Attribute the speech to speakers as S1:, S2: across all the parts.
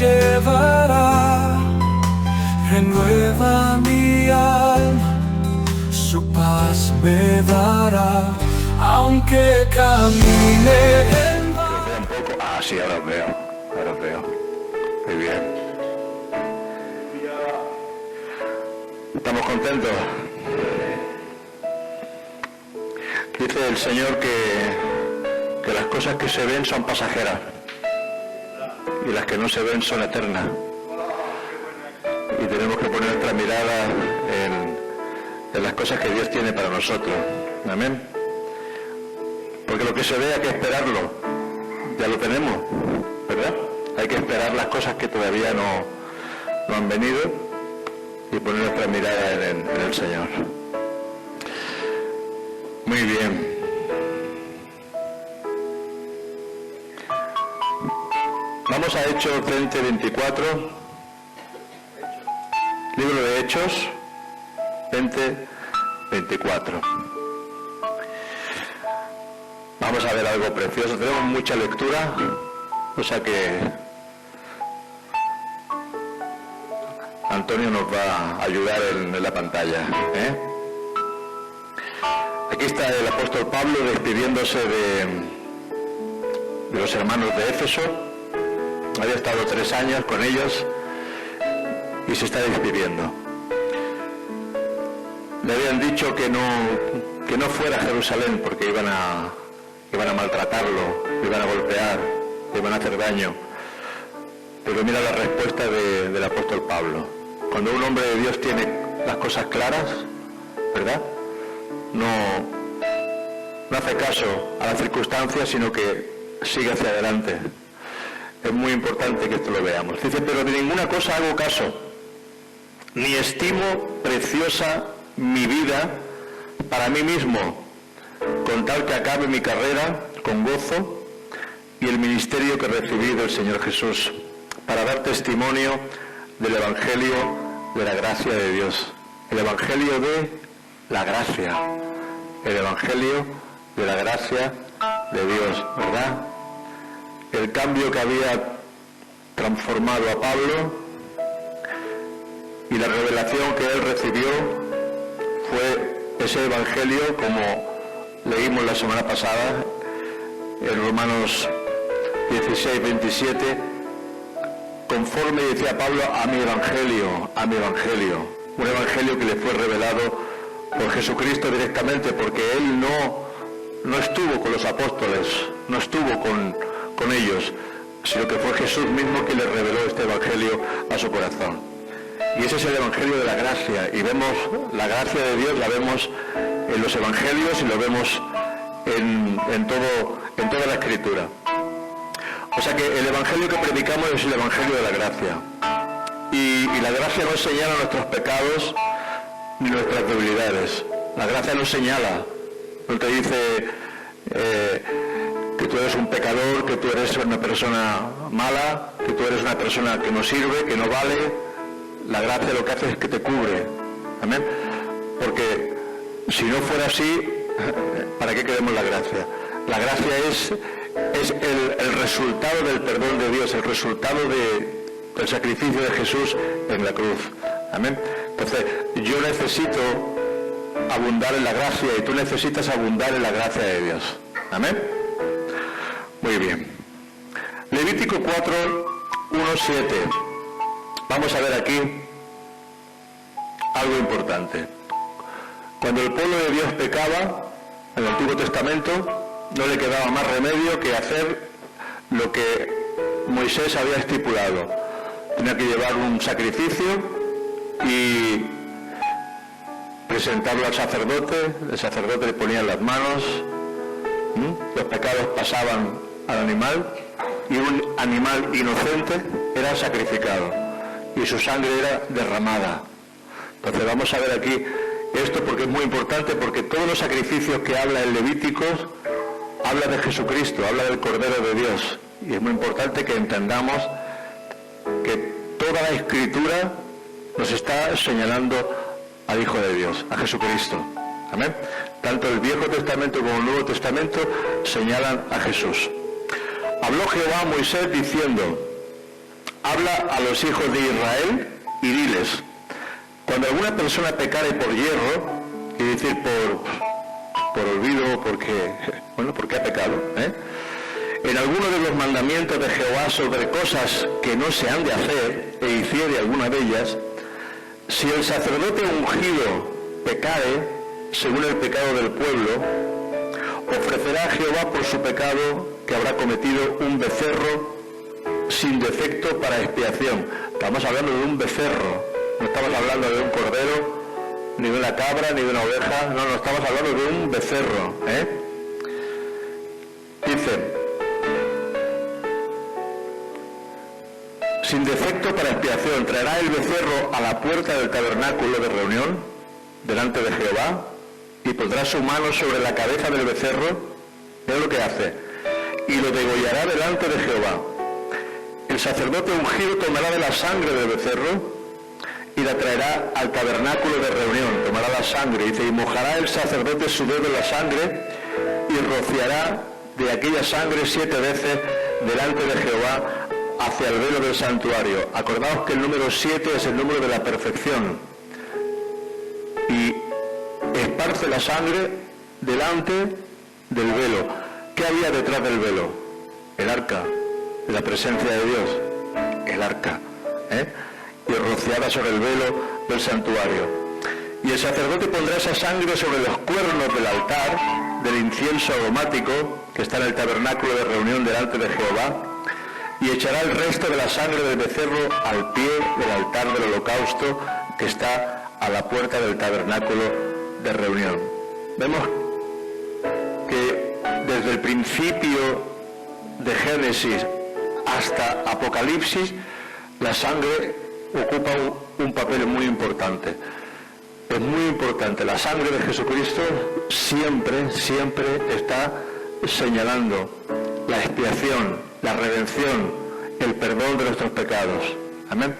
S1: llevará, renueva mi alma, su paz me dará, aunque camine en
S2: veo un poco. Ah, sí, ahora os veo. Ahora os veo. Muy bien. ¿Estamos contentos? Dice el Señor que las cosas que se ven son pasajeras y las que no se ven son eternas. Y tenemos que poner nuestra mirada en las cosas que Dios tiene para nosotros. Amén. Porque lo que se ve hay que esperarlo. Ya lo tenemos, ¿verdad? Hay que esperar las cosas que todavía no han venido y poner nuestra mirada en el Señor. Muy bien. Vamos a Hechos 20:24. Libro de Hechos 20:24. Vamos a ver algo precioso. Tenemos mucha lectura, o sea que Antonio nos va a ayudar en la pantalla, ¿eh? Aquí está el apóstol Pablo despidiéndose de los hermanos de Éfeso. Había estado 3 años con ellos y se está despidiendo. Le habían dicho que no fuera a Jerusalén porque iban a maltratarlo, le iban a golpear, le iban a hacer daño. Pero mira la respuesta del apóstol Pablo. Cuando un hombre de Dios tiene las cosas claras, ¿verdad? No hace caso a las circunstancias, sino que sigue hacia adelante. Es muy importante que esto lo veamos. Dice, pero de ninguna cosa hago caso, ni estimo preciosa mi vida para mí mismo, con tal que acabe mi carrera con gozo y el ministerio que recibí del Señor Jesús, para dar testimonio del Evangelio de la gracia de Dios. El Evangelio de la gracia. El Evangelio de la gracia de Dios, ¿verdad? El cambio que había transformado a Pablo y la revelación que él recibió fue ese Evangelio, como leímos la semana pasada en Romanos 16:27, conforme decía Pablo a mi Evangelio, un Evangelio que le fue revelado por Jesucristo directamente, porque él no estuvo con los apóstoles, no estuvo con ellos, sino que fue Jesús mismo que le reveló este Evangelio a su corazón. Y ese es el Evangelio de la gracia, y vemos la gracia de Dios, la vemos en los Evangelios y lo vemos en toda la Escritura. O sea que el Evangelio que predicamos es el Evangelio de la gracia. Y la gracia no señala nuestros pecados ni nuestras debilidades. La gracia no señala, no te dice que tú eres un pecador, que tú eres una persona mala, que tú eres una persona que no sirve, que no vale. La gracia lo que hace es que te cubre. Amén. Porque si no fuera así, ¿para qué queremos la gracia? La gracia es el resultado del perdón de Dios, el resultado del sacrificio de Jesús en la cruz. Amén. Entonces, yo necesito abundar en la gracia y tú necesitas abundar en la gracia de Dios. Amén. Muy bien. Levítico 4:1-7. Vamos a ver aquí algo importante. Cuando el pueblo de Dios pecaba en el Antiguo Testamento, no le quedaba más remedio que hacer lo que Moisés había estipulado. Tenía que llevar un sacrificio y presentarlo al sacerdote. El sacerdote le ponía en las manos, los pecados pasaban al animal y un animal inocente era sacrificado y su sangre era derramada. Entonces vamos a ver aquí esto porque es muy importante, porque todos los sacrificios que habla el Levítico habla de Jesucristo, habla del Cordero de Dios, y es muy importante que entendamos que toda la Escritura nos está señalando al Hijo de Dios, a Jesucristo. Amén. Tanto el Viejo Testamento como el Nuevo Testamento señalan a Jesús. Habló Jehová a Moisés diciendo: habla a los hijos de Israel y diles, cuando alguna persona pecare por hierro, es decir, por olvido, porque ha pecado, en alguno de los mandamientos de Jehová sobre cosas que no se han de hacer, e hiciere alguna de ellas, si el sacerdote ungido pecare, según el pecado del pueblo, ofrecerá a Jehová por su pecado que habrá cometido un becerro sin defecto para expiación. Estamos hablando de un becerro, no estamos hablando de un cordero, ni de una cabra, ni de una oveja, no, estamos hablando de un becerro. Dice, sin defecto para expiación, traerá el becerro a la puerta del tabernáculo de reunión, delante de Jehová, y pondrá su mano sobre la cabeza del becerro, es lo que hace, y lo degollará delante de Jehová. El sacerdote ungido tomará de la sangre del becerro y la traerá al tabernáculo de reunión, tomará la sangre, dice, y mojará el sacerdote su dedo en la sangre y rociará de aquella sangre 7 veces delante de Jehová hacia el velo del santuario. Acordaos que el número 7 es el número de la perfección. Y esparce la sangre delante del velo. ¿Qué había detrás del velo? El arca de la presencia de Dios. El arca. Y rociada sobre el velo del santuario. Y el sacerdote pondrá esa sangre sobre los cuernos del altar, del incienso aromático, que está en el tabernáculo de reunión delante de Jehová, y echará el resto de la sangre del becerro al pie del altar del holocausto, que está a la puerta del tabernáculo de reunión. Vemos que desde el principio de Génesis hasta Apocalipsis, la sangre ocupa un papel muy importante. Es muy importante. La sangre de Jesucristo siempre está señalando la expiación, la redención, el perdón de nuestros pecados. Amén.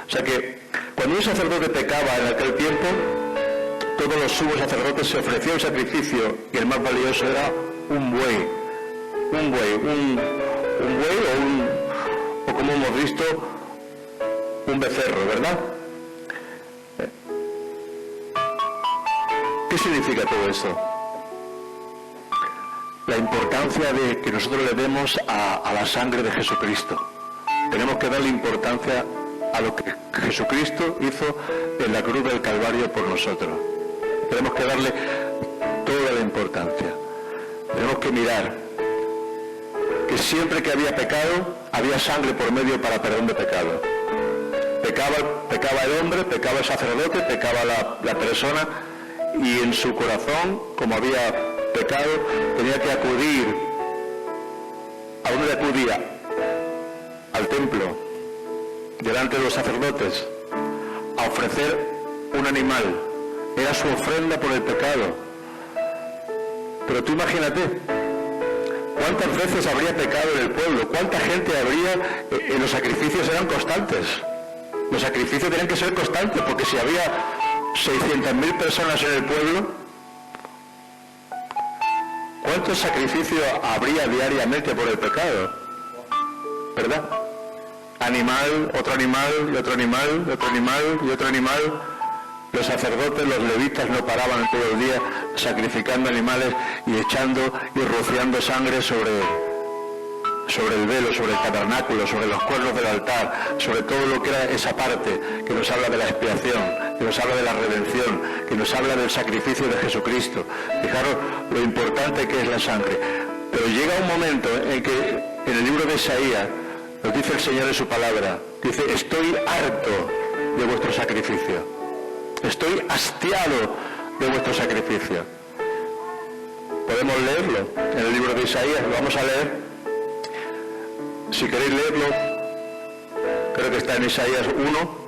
S2: O sea que cuando un sacerdote pecaba en aquel tiempo, todos los sumos sacerdotes se ofrecían un sacrificio y el más valioso era un buey. Un buey o como hemos visto, un becerro, ¿verdad? ¿Qué significa todo esto? La importancia de que nosotros le demos a la sangre de Jesucristo. Tenemos que darle importancia a lo que Jesucristo hizo en la cruz del Calvario por nosotros. Tenemos que darle toda la importancia. Tenemos que mirar que siempre que había pecado, había sangre por medio para perdón de pecado. Pecaba el hombre, pecaba el sacerdote, pecaba la persona, y en su corazón, como había pecado, tenía que acudir. ¿A dónde acudía? Al templo, delante de los sacerdotes, a ofrecer un animal. Era su ofrenda por el pecado. Pero tú imagínate, ¿cuántas veces habría pecado en el pueblo? ¿Cuánta gente habría? Los sacrificios eran constantes. Los sacrificios tenían que ser constantes, porque si había 600.000 personas en el pueblo, ¿cuántos sacrificios habría diariamente por el pecado? ¿Verdad? Animal, otro animal, y otro animal, y otro animal, y otro animal. Los sacerdotes, los levitas no paraban todo el día sacrificando animales y echando y rociando sangre sobre el velo, sobre el tabernáculo, sobre los cuernos del altar, sobre todo lo que era esa parte que nos habla de la expiación, que nos habla de la redención, que nos habla del sacrificio de Jesucristo. Fijaros lo importante que es la sangre. Pero llega un momento en que en el libro de Isaías nos dice el Señor en su palabra, dice, estoy harto de vuestro sacrificio. Estoy hastiado de vuestro sacrificio. Podemos leerlo en el libro de Isaías, lo vamos a leer. Si queréis leerlo, creo que está en Isaías 1.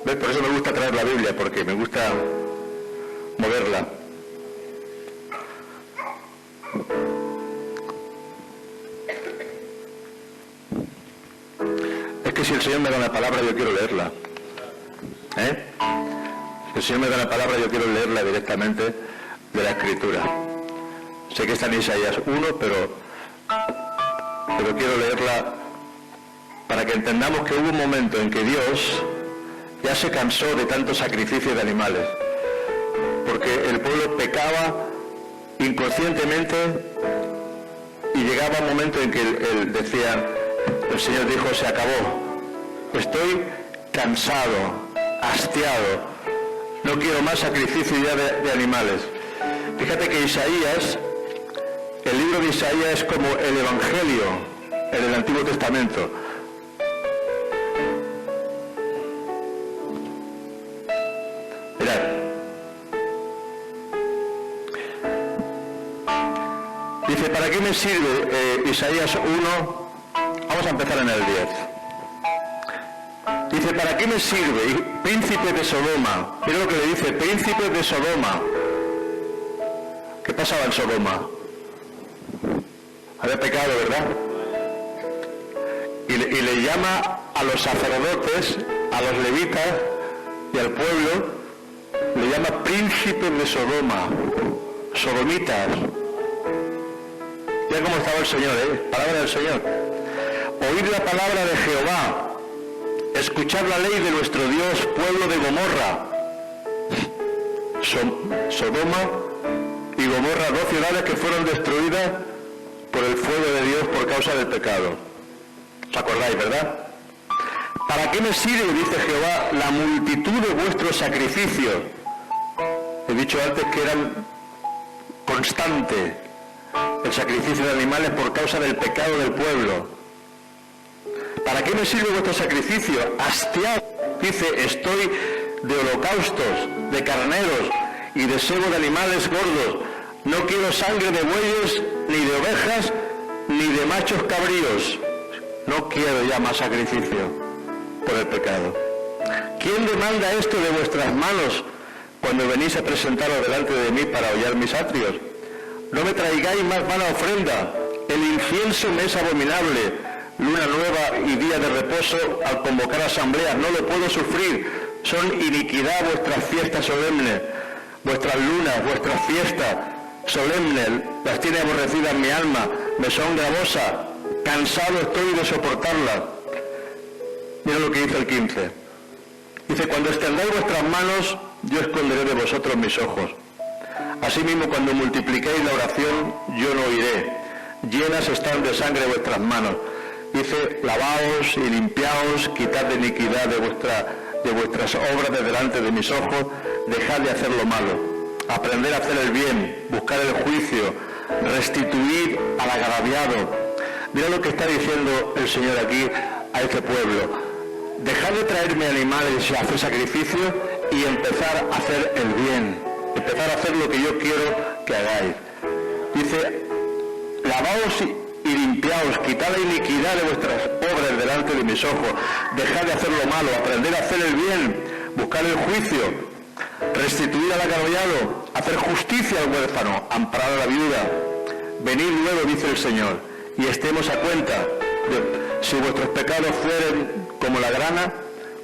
S2: ¿Ves? Por eso me gusta traer la Biblia, porque me gusta moverla. Es que si el Señor me da una palabra, yo quiero leerla. Si el Señor me da una palabra, yo quiero leerla directamente de la Escritura. Sé que está en Isaías 1, pero quiero leerla para que entendamos que hubo un momento en que Dios ya se cansó de tanto sacrificio de animales, porque el pueblo pecaba inconscientemente y llegaba un momento en que él decía, el Señor dijo, se acabó, estoy cansado, hastiado, no quiero más sacrificio ya de animales. Fíjate que Isaías, el libro de Isaías es como el Evangelio en el Antiguo Testamento. Mirad. Dice, ¿para qué me sirve Isaías 1? Vamos a empezar en el 10. Dice, ¿para qué me sirve, príncipe de Sodoma? Mira lo que le dice, príncipe de Sodoma. ¿Qué pasaba en Sodoma? Había pecado, ¿verdad? Y le llama a los sacerdotes, a los levitas y al pueblo, le llama príncipe de Sodoma, sodomitas. Ya cómo estaba el Señor, palabra del Señor. Oíd la palabra de Jehová, escuchad la ley de nuestro Dios, pueblo de Gomorra. Sodoma y Gomorra, dos ciudades que fueron destruidas por el fuego de Dios por causa del pecado. ¿Os acordáis, verdad? ¿Para qué me sirve, dice Jehová, la multitud de vuestros sacrificios? He dicho antes que eran constantes el sacrificio de animales por causa del pecado del pueblo. ¿Para qué me sirve vuestro sacrificio? Hastiado, dice, estoy de holocaustos, de carneros y de sebo de animales gordos. No quiero sangre de bueyes, ni de ovejas, ni de machos cabríos. No quiero ya más sacrificio por el pecado. ¿Quién demanda esto de vuestras manos cuando venís a presentaros delante de mí para hollar mis atrios? No me traigáis más vana ofrenda. El incienso me es abominable. Luna nueva y día de reposo al convocar asambleas. No lo puedo sufrir. Son iniquidad vuestras fiestas solemnes. Vuestras lunas, vuestras fiestas solemnes, las tiene aborrecidas mi alma. Me son gravosas. Cansado estoy de soportarlas. Mira lo que dice el 15. Dice, cuando extendáis vuestras manos, yo esconderé de vosotros mis ojos. Asimismo, cuando multipliquéis la oración, yo no oiré. Llenas están de sangre vuestras manos. Dice, lavaos y limpiaos, quitad de iniquidad de vuestras obras de delante de mis ojos, dejad de hacer lo malo. Aprender a hacer el bien, buscar el juicio, restituir al agraviado. Mira lo que está diciendo el Señor aquí a este pueblo. Dejad de traerme animales y hacer sacrificios y empezar a hacer el bien. Empezar a hacer lo que yo quiero que hagáis. Dice, lavaos y limpiaos, quitad la iniquidad de vuestras obras delante de mis ojos. Dejad de hacer lo malo, aprender a hacer el bien, buscar el juicio, restituir al agraviado, hacer justicia al huérfano, amparar a la viuda. Venid luego, dice el Señor, y estemos a cuenta. Si vuestros pecados fueren como la grana,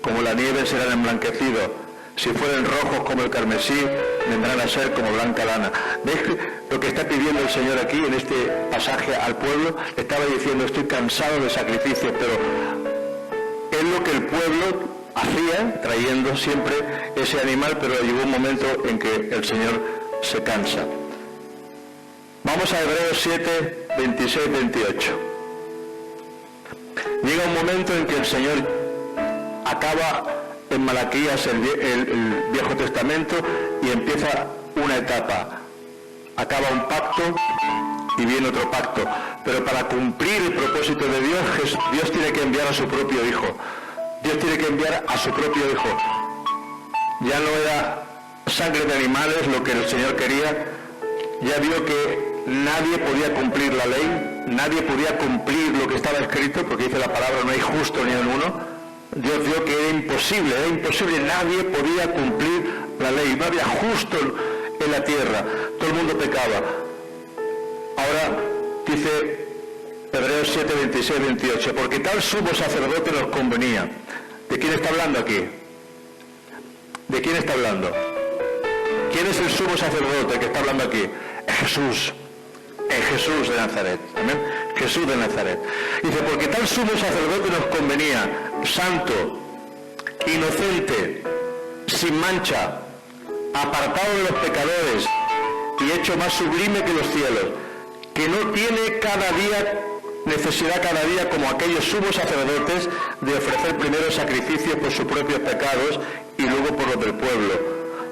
S2: como la nieve serán emblanquecidos. Si fueren rojos como el carmesí, vendrán a ser como blanca lana. ¿Veis lo que está pidiendo el Señor aquí en este pasaje al pueblo? Estaba diciendo, estoy cansado de sacrificios, pero es lo que el pueblo hacía, trayendo siempre ese animal, pero llegó un momento en que el Señor se cansa. Vamos a Hebreos 7, 26, 28. Llega un momento en que el Señor acaba en Malaquías el Viejo Testamento y empieza una etapa. Acaba un pacto y viene otro pacto. Pero para cumplir el propósito de Dios, Dios tiene que enviar a su propio Hijo. Dios tiene que enviar a su propio Hijo. Ya no era sangre de animales lo que el Señor quería. Ya vio que nadie podía cumplir la ley, nadie podía cumplir lo que estaba escrito, porque dice la palabra, no hay justo ni en uno. Dios vio que era imposible, nadie podía cumplir la ley, no había justo en la tierra, todo el mundo pecaba. Ahora dice Hebreos 7, 26, 28, porque tal sumo sacerdote nos convenía. ¿De quién está hablando aquí? ¿De quién está hablando? ¿Quién es el sumo sacerdote que está hablando aquí? Es Jesús. en Jesús de Nazaret. Amén. Jesús de Nazaret. Dice, porque tal sumo sacerdote nos convenía, santo, inocente, sin mancha, apartado de los pecadores y hecho más sublime que los cielos, que no tiene necesidad cada día como aquellos sumos sacerdotes de ofrecer primero sacrificios por sus propios pecados y luego por los del pueblo,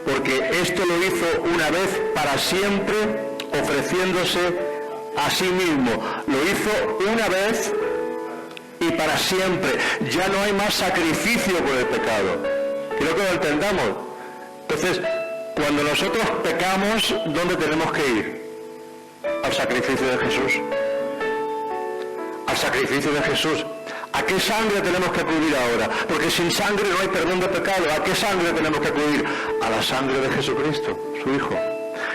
S2: porque esto lo hizo una vez para siempre, ofreciéndose a sí mismo. Lo hizo una vez y para siempre. Ya no hay más sacrificio por el pecado. Quiero que lo entendamos. Entonces, cuando nosotros pecamos, ¿dónde tenemos que ir? Al sacrificio de Jesús. Al sacrificio de Jesús. ¿A qué sangre tenemos que acudir ahora? Porque sin sangre no hay perdón de pecado. ¿A qué sangre tenemos que acudir? A la sangre de Jesucristo, su Hijo.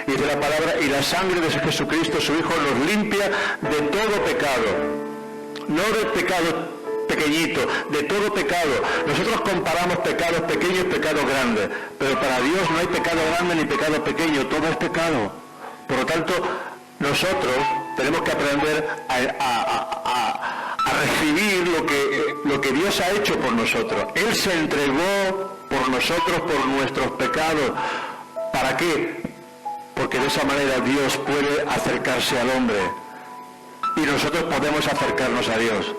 S2: Y dice la palabra, y la sangre de Jesucristo, su Hijo, nos limpia de todo pecado. No del pecado pequeñito, de todo pecado. Nosotros comparamos pecados pequeños y pecados grandes, pero para Dios no hay pecado grande ni pecado pequeño, todo es pecado. Por lo tanto, nosotros tenemos que aprender a recibir lo que Dios ha hecho por nosotros. Él se entregó por nosotros, por nuestros pecados. ¿Para qué? Porque de esa manera Dios puede acercarse al hombre y nosotros podemos acercarnos a Dios.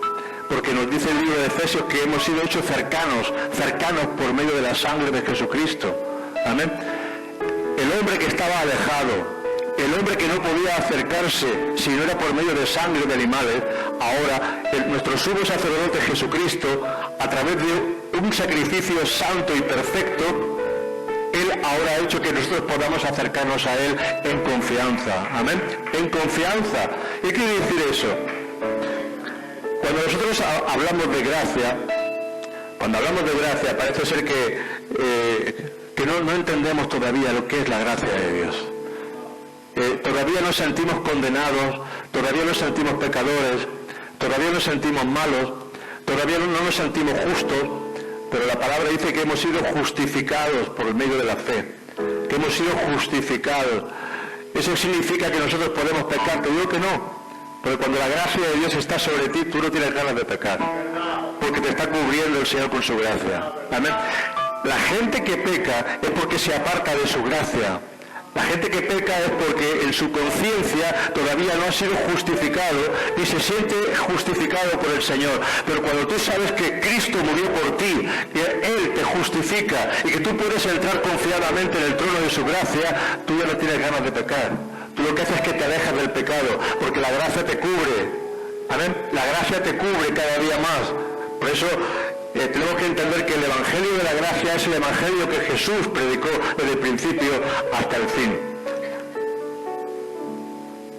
S2: Porque nos dice el libro de Efesios que hemos sido hechos cercanos por medio de la sangre de Jesucristo. Amén. El hombre que estaba alejado, el hombre que no podía acercarse si no era por medio de sangre de animales, ahora nuestro sumo sacerdote Jesucristo, a través de un sacrificio santo y perfecto, Él ahora ha hecho que nosotros podamos acercarnos a Él en confianza. Amén. En confianza. ¿Y qué quiere decir eso? Cuando nosotros hablamos de gracia, parece ser que no entendemos todavía lo que es la gracia de Dios. Todavía nos sentimos condenados, todavía nos sentimos pecadores, todavía nos sentimos malos, todavía no nos sentimos justos, pero la palabra dice que hemos sido justificados por el medio de la fe, que hemos sido justificados. Eso significa que nosotros podemos pecar. Te digo que no, porque cuando la gracia de Dios está sobre ti, tú no tienes ganas de pecar, porque te está cubriendo el Señor con su gracia. Amén. La gente que peca es porque se aparta de su gracia. La gente que peca es porque en su conciencia todavía no ha sido justificado y se siente justificado por el Señor. Pero cuando tú sabes que Cristo murió por ti, que Él te justifica y que tú puedes entrar confiadamente en el trono de su gracia, tú ya no tienes ganas de pecar. Tú lo que haces es que te alejas del pecado, porque la gracia te cubre. Amén. La gracia te cubre cada día más. Por eso tenemos que entender que el Evangelio de la gracia es el Evangelio que Jesús predicó desde el principio hasta el fin.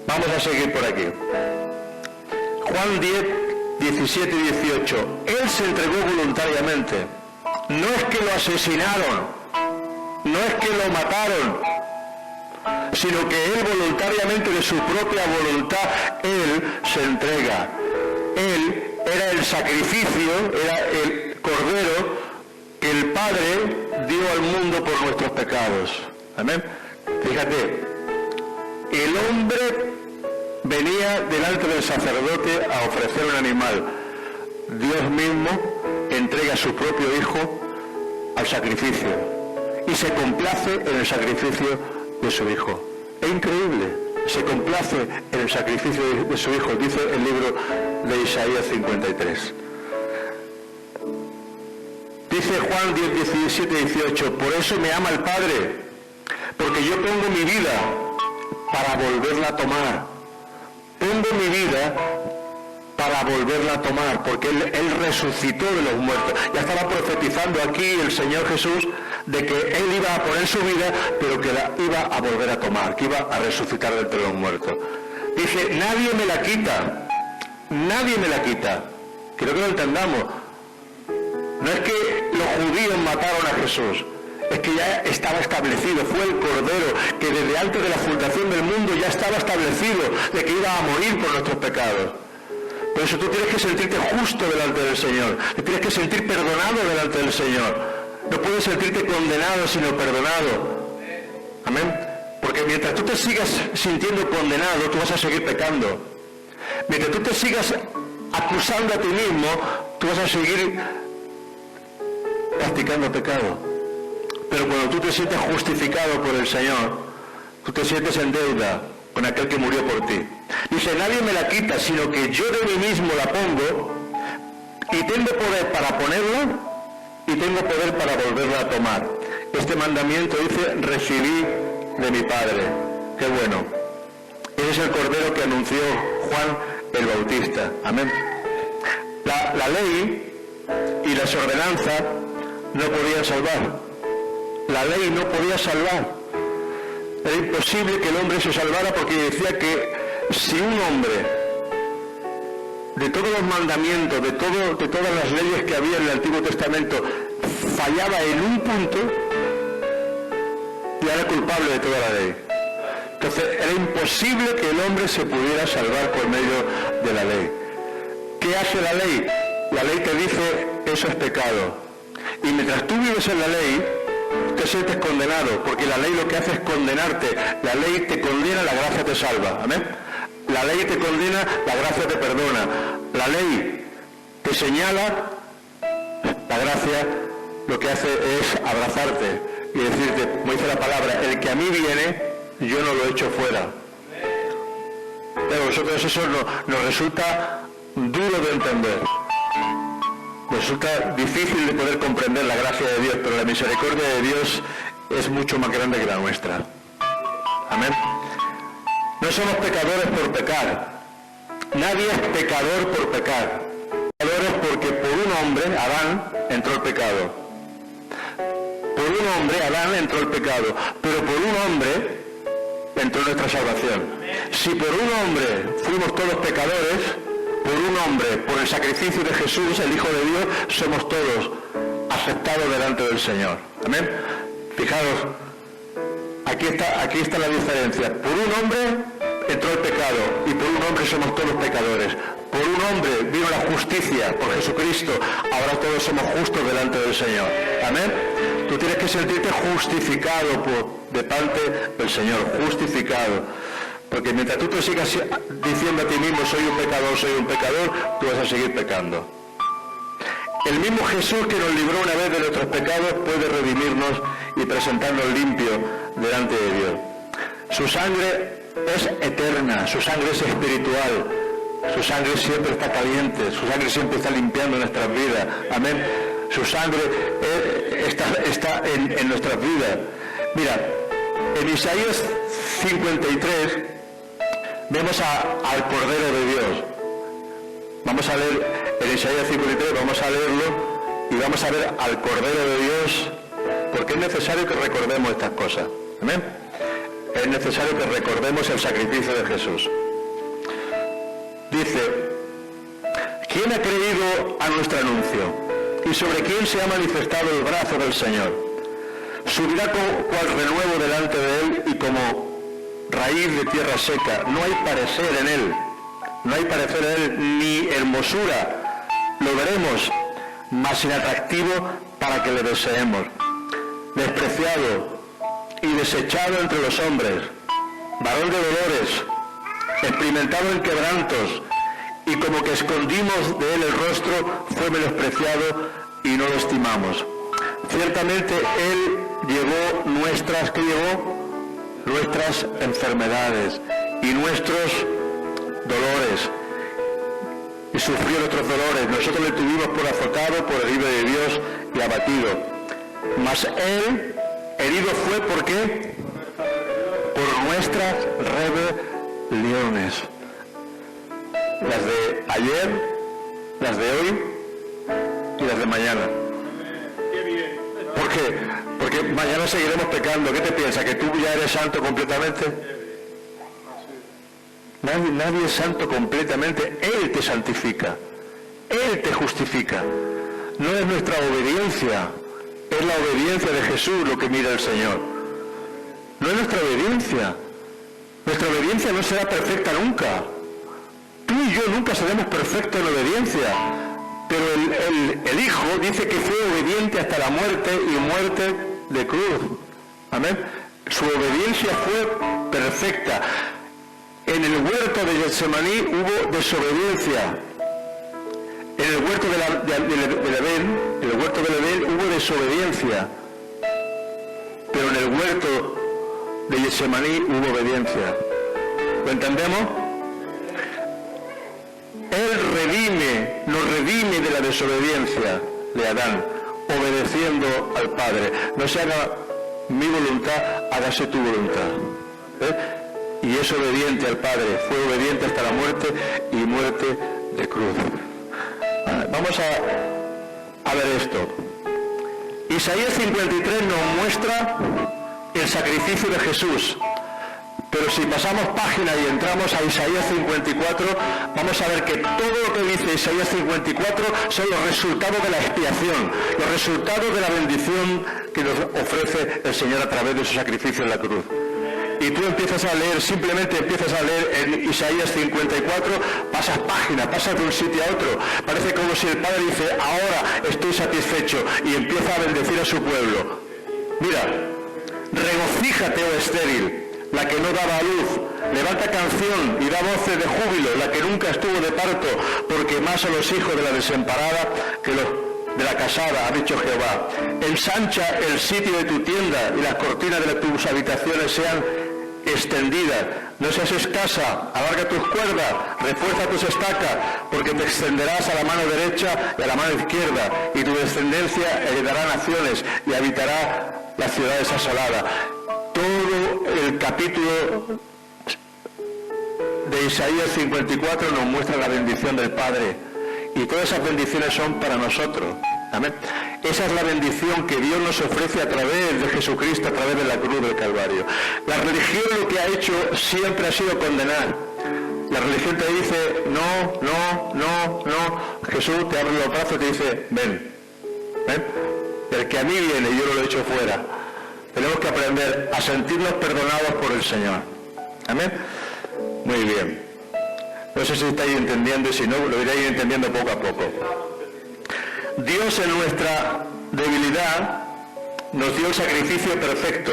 S2: Vamos a seguir por aquí. Juan 10, 17 y 18. Él se entregó voluntariamente. No es que lo asesinaron, no es que lo mataron, sino que Él voluntariamente, de su propia voluntad, Él se entrega. Él era el sacrificio, era el cordero que el Padre dio al mundo por nuestros pecados. Amén. Fíjate, el hombre venía delante del sacerdote a ofrecer un animal. Dios mismo entrega a su propio Hijo al sacrificio y se complace en el sacrificio de su Hijo. Es increíble. Se complace en el sacrificio de su Hijo, dice el libro de Isaías 53. Dice Juan 10, 17 y 18, por eso me ama el Padre, porque yo pongo mi vida para volverla a tomar. Pongo mi vida para volverla a tomar, porque Él resucitó de los muertos. Ya estaba profetizando aquí el Señor Jesús de que Él iba a poner su vida, pero que la iba a volver a tomar, que iba a resucitar de entre los muertos. Dice, nadie me la quita, nadie me la quita. Quiero que lo entendamos. No es que los judíos mataron a Jesús, es que ya estaba establecido, fue el Cordero que desde antes de la fundación del mundo ya estaba establecido de que iba a morir por nuestros pecados. Por eso tú tienes que sentirte justo delante del Señor, te tienes que sentir perdonado delante del Señor. No puedes sentirte condenado sino perdonado. Amén. Porque mientras tú te sigas sintiendo condenado, tú vas a seguir pecando. Mientras tú te sigas acusando a ti mismo, tú vas a seguir practicando pecado. Pero cuando tú te sientes justificado por el Señor, tú te sientes en deuda con aquel que murió por ti. Dice, nadie me la quita, sino que yo de mí mismo la pongo, y tengo poder para ponerla, y tengo poder para volverla a tomar. Este mandamiento, dice, recibí de mi Padre. Qué bueno. Ese es el Cordero que anunció Juan el Bautista. Amén. La ley y las ordenanzas no podían salvar. La ley no podía salvar. Era imposible que el hombre se salvara, porque decía que si un hombre, de todos los mandamientos, de todas las leyes que había en el Antiguo Testamento, fallaba en un punto, ya era culpable de toda la ley. Entonces era imposible que el hombre se pudiera salvar por medio de la ley. ¿Qué hace la ley? La ley te dice, eso es pecado. Y mientras tú vives en la ley, te sientes condenado, porque la ley lo que hace es condenarte. La ley te condena, la gracia te salva. ¿Amén? La ley te condena, la gracia te perdona. La ley te señala, la gracia lo que hace es abrazarte y decirte, como dice la palabra, el que a mí viene, yo no lo echo fuera. Pero a vosotros eso nos resulta duro de entender. Resulta difícil de poder comprender la gracia de Dios, pero la misericordia de Dios es mucho más grande que la nuestra. Amén. No somos pecadores por pecar. Nadie es pecador por pecar. Pecadores porque por un hombre, Adán, entró el pecado. Por un hombre, Adán, entró el pecado. Pero por un hombre entró nuestra salvación. Si por un hombre fuimos todos pecadores, por un hombre, por el sacrificio de Jesús, el Hijo de Dios, somos todos aceptados delante del Señor. Amén. Fijaros, aquí está la diferencia. Por un hombre entró el pecado, y por un hombre somos todos pecadores. Por un hombre vino la justicia, por Jesucristo, ahora todos somos justos delante del Señor. Amén. Tú tienes que sentirte justificado de parte del Señor, justificado. Porque mientras tú te sigas diciendo a ti mismo, soy un pecador, tú vas a seguir pecando. El mismo Jesús que nos libró una vez de nuestros pecados puede redimirnos y presentarnos limpio delante de Dios. Su sangre es eterna, su sangre es espiritual, su sangre siempre está caliente, su sangre siempre está limpiando nuestras vidas. Amén. Su sangre está en nuestras vidas. Mira, en Isaías 53 vemos al Cordero de Dios. Vamos a leer en Isaías 53, vamos a leerlo y vamos a ver al Cordero de Dios, porque es necesario que recordemos estas cosas. Amén. Es necesario que recordemos el sacrificio de Jesús. Dice, ¿quién ha creído a nuestro anuncio? ¿Y sobre quién se ha manifestado el brazo del Señor? Subirá cual renuevo delante de él y como raíz de tierra seca. No hay parecer en él. No hay parecer en él ni hermosura. Lo veremos, mas inatractivo para que le deseemos. Despreciado y desechado entre los hombres. Varón de dolores, experimentado en quebrantos, y como que escondimos de él el rostro, fue menospreciado y no lo estimamos. Ciertamente él llevó nuestras enfermedades y nuestros dolores, y sufrió nuestros dolores. Nosotros le tuvimos por azotado, por herido de Dios y abatido. Mas él herido fue, ¿por qué? Por nuestras rebeliones. Las de ayer, las de hoy y las de mañana. ¿Por qué? Porque mañana seguiremos pecando. ¿Qué te piensas? ¿Que tú ya eres santo completamente? Nadie es santo completamente. Él te santifica. Él te justifica. No es nuestra obediencia. Es la obediencia de Jesús lo que mira el Señor. No es nuestra obediencia. Nuestra obediencia no será perfecta nunca. Tú y yo nunca seremos perfectos en obediencia. Pero el Hijo dice que fue obediente hasta la muerte, y muerte de cruz. Amén. Su obediencia fue perfecta. En el huerto de Getsemaní hubo desobediencia. En el huerto del Edén hubo desobediencia. Pero en el huerto de Getsemaní hubo obediencia. ¿Lo entendemos? Él nos redime de la desobediencia de Adán, obedeciendo al Padre. No se haga mi voluntad, hágase tu voluntad. Y es obediente al Padre, fue obediente hasta la muerte y muerte de cruz. Vamos a ver esto. Isaías 53 nos muestra el sacrificio de Jesús. Pero si pasamos página y entramos a Isaías 54, vamos a ver que todo lo que dice Isaías 54 son los resultados de la expiación, los resultados de la bendición que nos ofrece el Señor a través de su sacrificio en la cruz. Y tú empiezas a leer, simplemente empiezas a leer en Isaías 54, pasas página, pasas de un sitio a otro. Parece como si el Padre dice, ahora estoy satisfecho, y empieza a bendecir a su pueblo. Mira, regocíjate, oh estéril, la que no daba a luz, levanta canción y da voces de júbilo, la que nunca estuvo de parto, porque más son los hijos de la desamparada que los de la casada, ha dicho Jehová. Ensancha el sitio de tu tienda y las cortinas de tus habitaciones sean extendidas. No seas escasa, alarga tus cuerdas, refuerza tus estacas, porque te extenderás a la mano derecha y a la mano izquierda, y tu descendencia heredará naciones y habitará las ciudades asoladas. Todo el capítulo de Isaías 54 nos muestra la bendición del Padre, y todas esas bendiciones son para nosotros. Amén. Esa es la bendición que Dios nos ofrece a través de Jesucristo, a través de la cruz del Calvario. La religión lo que ha hecho siempre ha sido condenar. La religión te dice, no. Jesús te abre los brazos y te dice, ven. El que a mí viene, yo lo he hecho fuera. Tenemos que aprender a sentirnos perdonados por el Señor. Amén. Muy bien. No sé si estáis entendiendo, y si no, lo iréis entendiendo poco a poco. Dios, en nuestra debilidad, nos dio el sacrificio perfecto.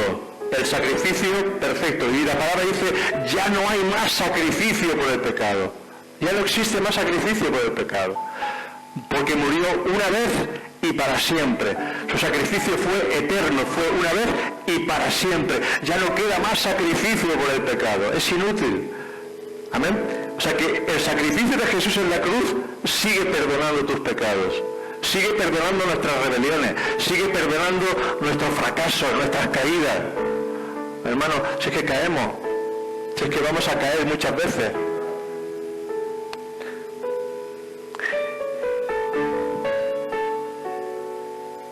S2: El sacrificio perfecto. Y la palabra dice, ya no hay más sacrificio por el pecado. Ya no existe más sacrificio por el pecado. Porque murió una vez y para siempre. Su sacrificio fue eterno, fue una vez y para siempre. Ya no queda más sacrificio por el pecado. Es inútil. Amén. O sea que el sacrificio de Jesús en la cruz sigue perdonando tus pecados. Sigue perdonando nuestras rebeliones, sigue perdonando nuestros fracasos, nuestras caídas. Hermano, si es que caemos, si es que vamos a caer muchas veces.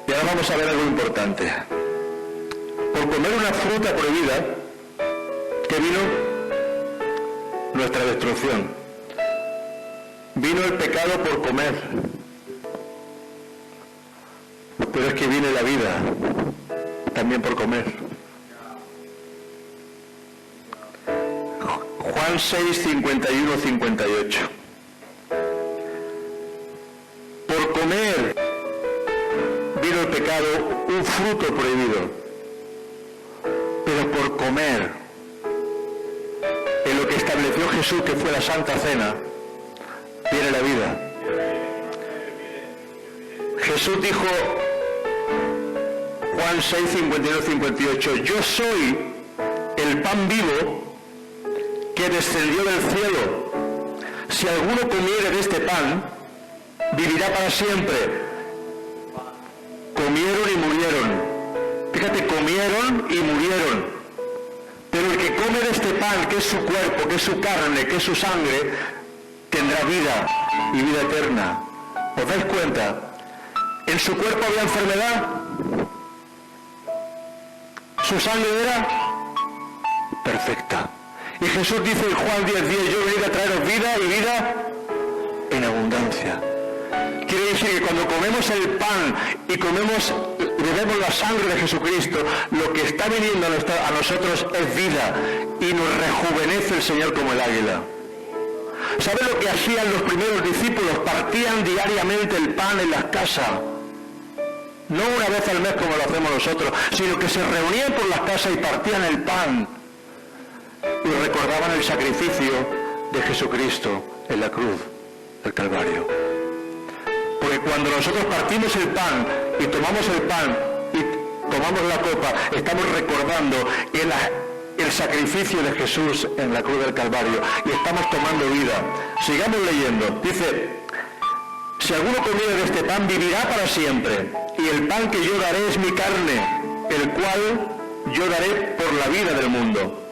S2: Y ahora vamos a ver algo importante. Por comer una fruta prohibida, que vino nuestra destrucción. Vino el pecado por comer. Pero es que viene la vida también por comer. Juan 6, 51, 58. Por comer vino el pecado, un fruto prohibido. Pero por comer, en lo que estableció Jesús, que fue la Santa Cena, viene la vida. Jesús dijo, Juan 6, 51, 58, yo soy el pan vivo que descendió del cielo. Si alguno comiere de este pan, vivirá para siempre. Comieron y murieron. Fíjate, comieron y murieron. Pero el que come de este pan, que es su cuerpo, que es su carne, que es su sangre, tendrá vida y vida eterna. ¿Os dais cuenta? En su cuerpo había enfermedad. Su sangre era perfecta. Y Jesús dice en Juan 10, yo he venido a traeros vida y vida en abundancia. Quiere decir que cuando comemos el pan y bebemos la sangre de Jesucristo, lo que está viniendo a nosotros es vida, y nos rejuvenece el Señor como el águila. ¿Sabe lo que hacían los primeros discípulos? Partían diariamente el pan en las casas. no una vez al mes como lo hacemos nosotros, sino que se reunían por las casas y partían el pan y recordaban el sacrificio de Jesucristo en la cruz del Calvario. Porque cuando nosotros partimos el pan y tomamos el pan y tomamos la copa, estamos recordando el sacrificio de Jesús en la cruz del Calvario y estamos tomando vida. Sigamos leyendo. Dice: si alguno comiere de este pan, vivirá para siempre, y el pan que yo daré es mi carne, el cual yo daré por la vida del mundo.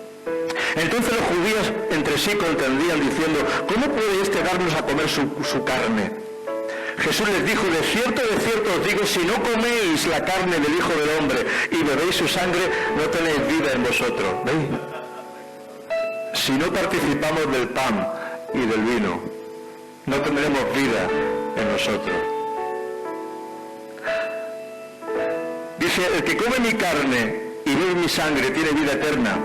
S2: Entonces los judíos entre sí contendían diciendo: ¿cómo puede éste darnos a comer su carne? Jesús les dijo: de cierto os digo, si no coméis la carne del Hijo del Hombre y bebéis su sangre, no tenéis vida en vosotros. ¿Veis? Si no participamos del pan y del vino, no tendremos vida en nosotros. Dice: el que come mi carne y bebe mi sangre tiene vida eterna,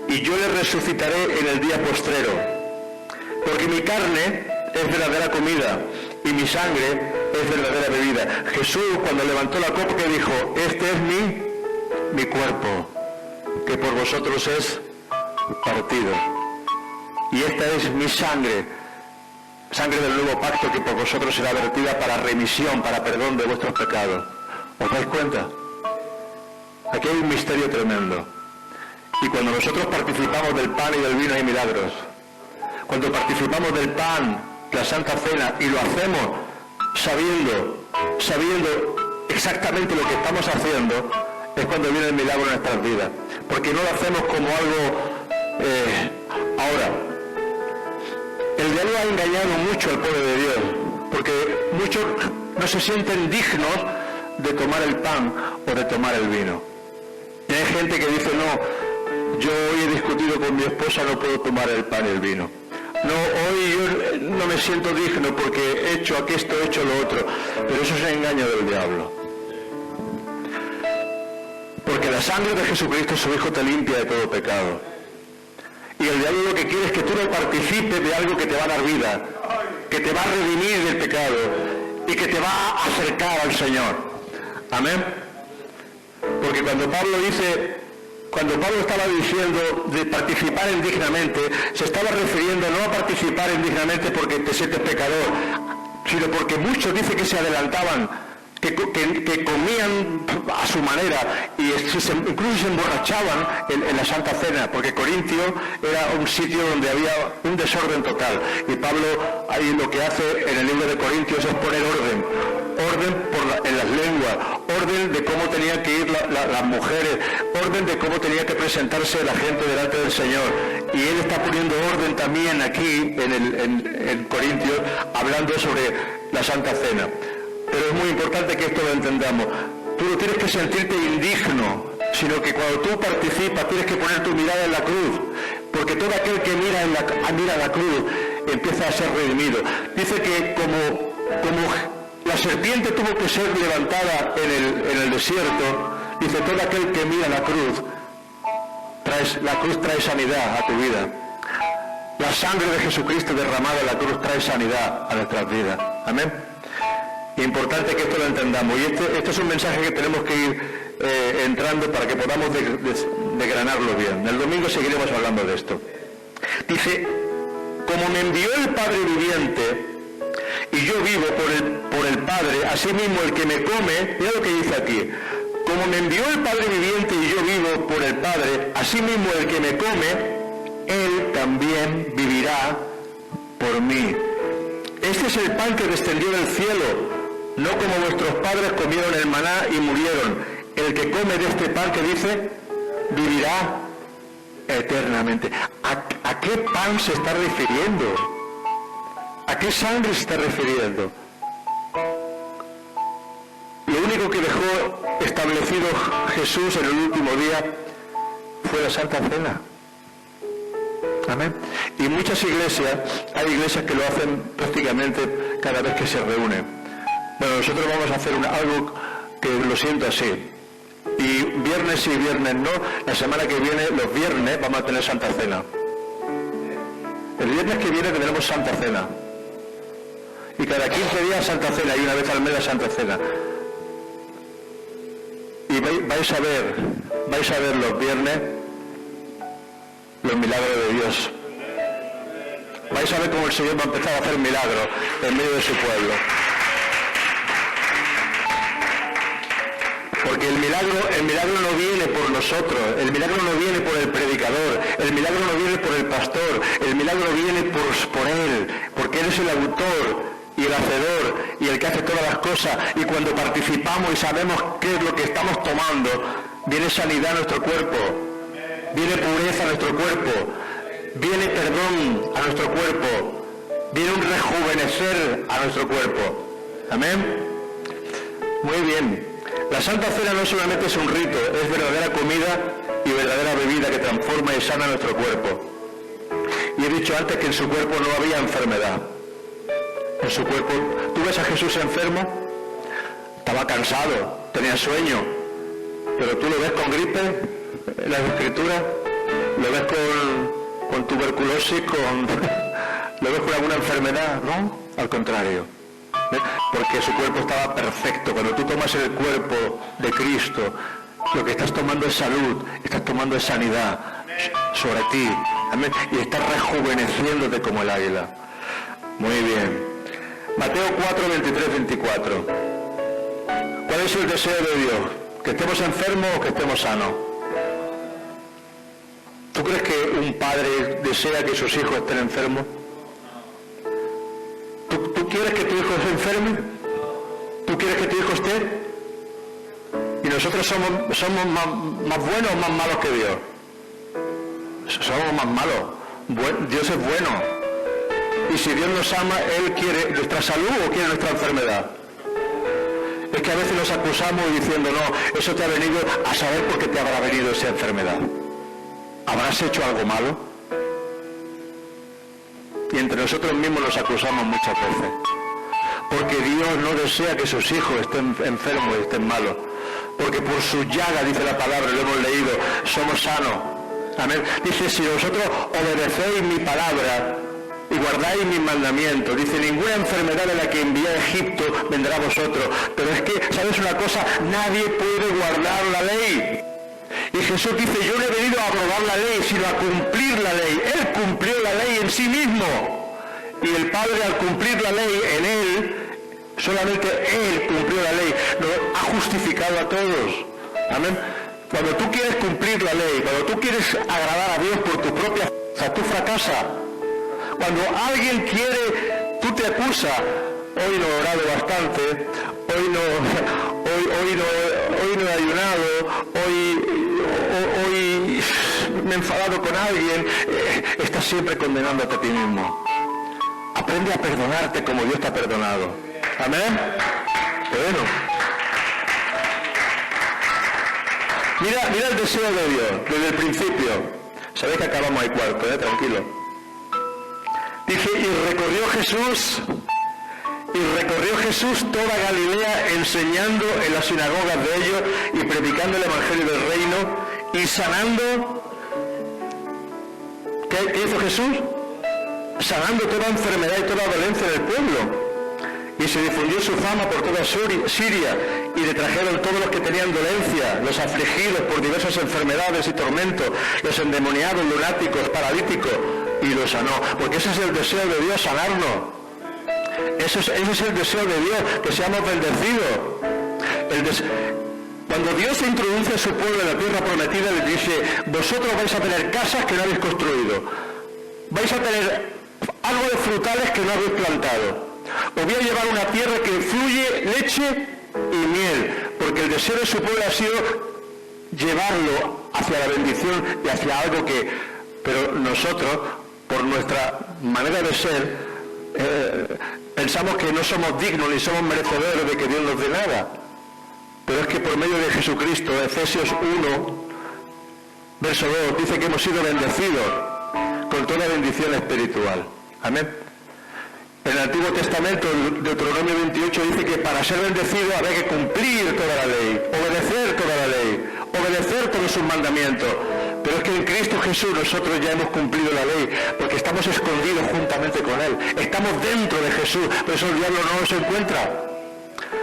S2: y yo le resucitaré en el día postrero. Porque mi carne es verdadera comida y mi sangre es verdadera bebida. Jesús, cuando levantó la copa, que dijo: este es mi cuerpo, que por vosotros es partido. Y esta es mi sangre, sangre del nuevo pacto, que por vosotros será vertida para remisión, para perdón de vuestros pecados. ¿Os dais cuenta? Aquí hay un misterio tremendo. Y cuando nosotros participamos del pan y del vino hay milagros. Cuando participamos del pan, la Santa Cena, y lo hacemos sabiendo exactamente lo que estamos haciendo, es cuando viene el milagro en nuestras vidas. Porque no lo hacemos como algo ahora. El diablo ha engañado mucho al pueblo de Dios, porque muchos no se sienten dignos de tomar el pan o de tomar el vino. Y hay gente que dice: no, yo hoy he discutido con mi esposa, no puedo tomar el pan y el vino. No, hoy yo no me siento digno porque he hecho aquí esto, he hecho lo otro. Pero eso es el engaño del diablo. Porque la sangre de Jesucristo, su Hijo, te limpia de todo pecado. Y el diablo lo que quiere es que tú no participes de algo que te va a dar vida, que te va a redimir del pecado y que te va a acercar al Señor. Amén. Porque cuando Pablo estaba diciendo de participar indignamente, se estaba refiriendo no a participar indignamente porque te sientes pecador, sino porque muchos dicen que se adelantaban, que comían a su manera y incluso se emborrachaban en la Santa Cena, porque Corintio era un sitio donde había un desorden total. Y Pablo ahí lo que hace en el libro de Corintios es poner orden en las lenguas, orden de cómo tenían que ir las mujeres, orden de cómo tenía que presentarse la gente delante del Señor. Y él está poniendo orden también aquí en Corintios, hablando sobre la Santa Cena. Pero es muy importante que esto lo entendamos. Tú no tienes que sentirte indigno, sino que cuando tú participas tienes que poner tu mirada en la cruz, porque todo aquel que mira la cruz empieza a ser redimido. Dice que como la serpiente tuvo que ser levantada en el desierto, dice: todo aquel que mira la cruz trae sanidad a tu vida. La sangre de Jesucristo derramada en la cruz trae sanidad a nuestras vidas. Amén. Importante que esto lo entendamos, y este es un mensaje que tenemos que ir entrando para que podamos desgranarlo bien. El domingo seguiremos hablando de esto. Dice: como me envió el Padre viviente y yo vivo por el Padre, así mismo el que me come, mira lo que dice aquí: como me envió el Padre viviente y yo vivo por el Padre, así mismo el que me come, él también vivirá por mí. Este es el pan que descendió del cielo, no como vuestros padres comieron el maná y murieron. El que come de este pan, que dice, vivirá eternamente. ¿A qué pan se está refiriendo? ¿A qué sangre se está refiriendo? Lo único que dejó establecido Jesús en el último día fue la Santa Cena. Amén. Y muchas iglesias, hay iglesias que lo hacen prácticamente cada vez que se reúnen. Bueno, nosotros vamos a hacer algo que lo siento así. Y viernes sí, viernes no. La semana que viene, los viernes, vamos a tener Santa Cena. El viernes que viene tendremos Santa Cena. Y cada 15 días Santa Cena, y una vez al mes la Santa Cena. vais a ver los viernes los milagros de Dios. Vais a ver cómo el Señor va a empezar a hacer milagros en medio de su pueblo. Porque el milagro no viene por nosotros, el milagro no viene por el predicador, el milagro no viene por el pastor, el milagro viene por Él, porque Él es el autor y el hacedor y el que hace todas las cosas, y cuando participamos y sabemos qué es lo que estamos tomando, viene sanidad a nuestro cuerpo, viene pureza a nuestro cuerpo, viene perdón a nuestro cuerpo, viene un rejuvenecer a nuestro cuerpo. Amén. Muy bien. La Santa Cena no solamente es un rito, es verdadera comida y verdadera bebida que transforma y sana nuestro cuerpo. Y he dicho antes que en su cuerpo no había enfermedad. En su cuerpo, ¿tú ves a Jesús enfermo? Estaba cansado, tenía sueño, pero tú lo ves con gripe, en las escrituras, lo ves con tuberculosis, lo ves con alguna enfermedad, ¿no? Al contrario. Porque su cuerpo estaba perfecto. Cuando tú tomas el cuerpo de Cristo, lo que estás tomando es salud, estás tomando es sanidad sobre ti. Amén. Y estás rejuveneciéndote como el águila. Muy bien. Mateo 4, 23, 24. ¿Cuál es el deseo de Dios? ¿Que estemos enfermos o que estemos sanos? ¿Tú crees que un padre desea que sus hijos estén enfermos? ¿Tú quieres que tu hijo se enferme? ¿Tú quieres que tu hijo esté? Y nosotros somos más buenos o más malos que Dios. Somos más malos. Dios es bueno. Y si Dios nos ama, Él quiere nuestra salud o quiere nuestra enfermedad. Es que a veces nos acusamos diciendo, no, eso te ha venido, a saber por qué te habrá venido esa enfermedad. ¿Habrás hecho algo malo? Y entre nosotros mismos nos acusamos muchas veces. Porque Dios no desea que sus hijos estén enfermos y estén malos. Porque por su llaga, dice la palabra, lo hemos leído, somos sanos. Amén. Dice, si vosotros obedecéis mi palabra y guardáis mis mandamientos, dice, ninguna enfermedad de la que envié a Egipto vendrá a vosotros. Pero es que, ¿sabes una cosa? Nadie puede guardar la ley. Y Jesús dice, yo no he venido a aprobar la ley, sino a cumplir la ley. Él cumplió la ley en sí mismo. Y el Padre, al cumplir la ley en Él, solamente Él cumplió la ley, nos ha justificado a todos. Amén. Cuando tú quieres cumplir la ley, cuando tú quieres agradar a Dios por tu propia fuerza, tú fracasas. Cuando alguien quiere, tú te acusas. Hoy no he orado bastante, hoy no he ayunado, hoy me he enfadado con alguien. Estás siempre condenándote a ti mismo. Aprende a perdonarte como Dios te ha perdonado. Amén. Bueno. Mira el deseo de Dios desde el principio. Sabéis que acabamos ahí cuarto, tranquilo. Dice, y recorrió Jesús toda Galilea, enseñando en las sinagogas de ellos y predicando el evangelio del reino y sanando. ¿Qué hizo Jesús? Sanando toda enfermedad y toda dolencia del pueblo. Y se difundió su fama por toda Siria, y le trajeron todos los que tenían dolencia, los afligidos por diversas enfermedades y tormentos, los endemoniados, lunáticos, paralíticos, y los sanó. Porque ese es el deseo de Dios, sanarnos. Ese es el deseo de Dios, que seamos bendecidos. Cuando Dios introduce a su pueblo en la tierra prometida, les dice, vosotros vais a tener casas que no habéis construido, vais a tener algo de frutales que no habéis plantado. Os voy a llevar una tierra que fluye leche y miel, porque el deseo de su pueblo ha sido llevarlo hacia la bendición y hacia algo que... Pero nosotros, por nuestra manera de ser, pensamos que no somos dignos ni somos merecedores de que Dios nos dé nada. Pero es que por medio de Jesucristo, Efesios 1, verso 2, dice que hemos sido bendecidos con toda bendición espiritual. Amén. En el Antiguo Testamento, Deuteronomio 28, dice que para ser bendecido había que cumplir toda la ley, obedecer toda la ley, obedecer todos sus mandamientos. Pero es que en Cristo Jesús nosotros ya hemos cumplido la ley, porque estamos escondidos juntamente con Él. Estamos dentro de Jesús, por eso el diablo no nos encuentra.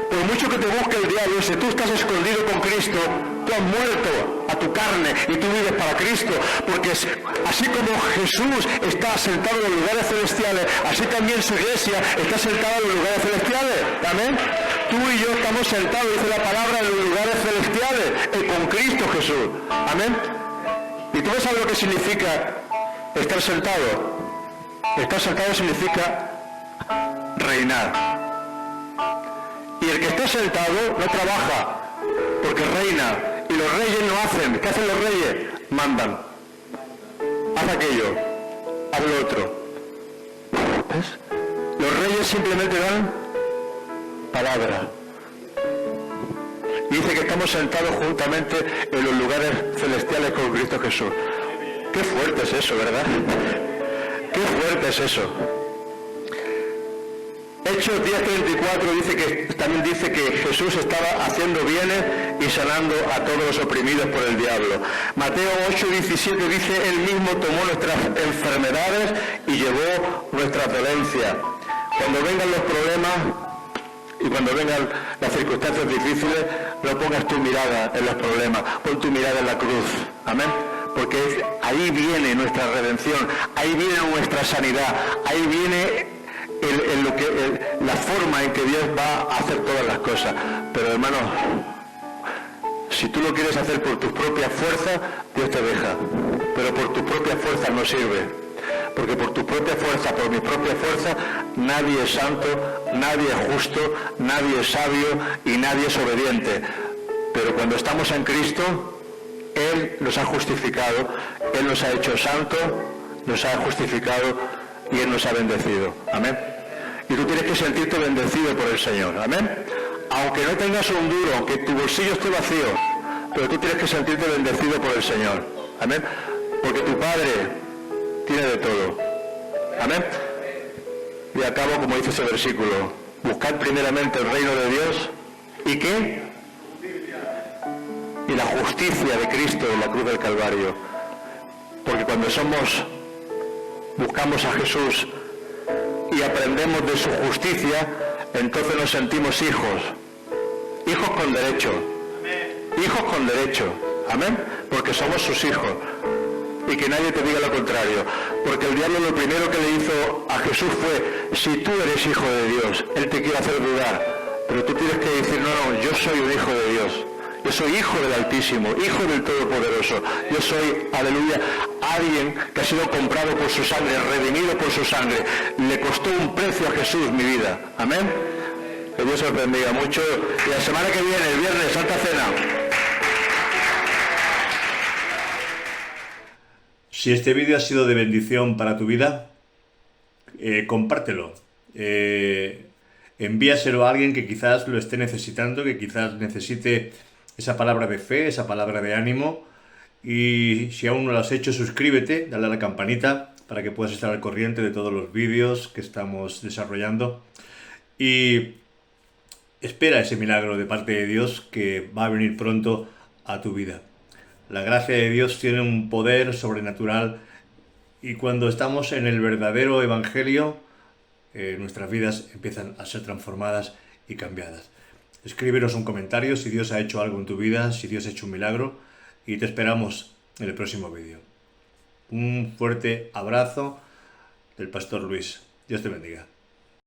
S2: Por mucho que te busque el diablo, si tú estás escondido con Cristo, tú has muerto a tu carne y tú vives para Cristo, porque así como Jesús está sentado en los lugares celestiales, así también su iglesia está sentada en los lugares celestiales. Amén. Tú y yo estamos sentados, dice la palabra, en los lugares celestiales, con Cristo Jesús. Amén. ¿Y tú sabes lo que significa estar sentado? Estar sentado significa reinar. Y el que está sentado no trabaja, porque reina. Y los reyes no hacen. ¿Qué hacen los reyes? Mandan. Haz aquello, haz lo otro. ¿Ves? Los reyes simplemente dan palabra. Y dice que estamos sentados juntamente en los lugares celestiales con Cristo Jesús. Qué fuerte es eso, ¿verdad? Qué fuerte es eso. Hechos 10:34 también dice que Jesús estaba haciendo bienes y sanando a todos los oprimidos por el diablo. Mateo 8:17 dice, Él mismo tomó nuestras enfermedades y llevó nuestras dolencias. Cuando vengan los problemas y cuando vengan las circunstancias difíciles, no pongas tu mirada en los problemas, pon tu mirada en la cruz. Amén. Porque ahí viene nuestra redención, ahí viene nuestra sanidad, ahí viene la forma en que Dios va a hacer todas las cosas. Pero hermanos, si tú lo quieres hacer por tus propias fuerzas, Dios te deja. Pero por tus propias fuerzas no sirve. Porque por tus propias fuerzas, por mis propias fuerzas, nadie es santo, nadie es justo, nadie es sabio y nadie es obediente. Pero cuando estamos en Cristo, Él nos ha justificado, Él nos ha hecho santos, nos ha justificado y Él nos ha bendecido. Amén. Y tú tienes que sentirte bendecido por el Señor. Amén. Aunque no tengas un duro, aunque tu bolsillo esté vacío, pero tú tienes que sentirte bendecido por el Señor. Amén. Porque tu Padre tiene de todo. Amén. Y acabo como dice ese versículo. Buscad primeramente el reino de Dios. ¿Y qué? Y la justicia de Cristo en la cruz del Calvario. Porque cuando buscamos a Jesús y aprendemos de su justicia, entonces nos sentimos hijos. Hijos con derecho. Hijos con derecho. Amén. Porque somos sus hijos. Y que nadie te diga lo contrario. Porque el diablo lo primero que le hizo a Jesús fue, si tú eres hijo de Dios, Él te quiere hacer dudar. Pero tú tienes que decir, no, yo soy un hijo de Dios. Yo soy hijo del Altísimo, hijo del Todopoderoso. Yo soy, aleluya, alguien que ha sido comprado por su sangre, redimido por su sangre. Le costó un precio a Jesús mi vida. Amén. Que Dios os bendiga mucho. Y la semana que viene, el viernes, Santa Cena.
S3: Si este vídeo ha sido de bendición para tu vida, compártelo. Envíaselo a alguien que quizás lo esté necesitando, que quizás necesite esa palabra de fe, esa palabra de ánimo. Y si aún no lo has hecho, suscríbete, dale a la campanita para que puedas estar al corriente de todos los vídeos que estamos desarrollando. Y espera ese milagro de parte de Dios que va a venir pronto a tu vida. La gracia de Dios tiene un poder sobrenatural y cuando estamos en el verdadero evangelio, nuestras vidas empiezan a ser transformadas y cambiadas. Escríbenos un comentario si Dios ha hecho algo en tu vida, si Dios ha hecho un milagro, y te esperamos en el próximo vídeo. Un fuerte abrazo del Pastor Luis. Dios te bendiga.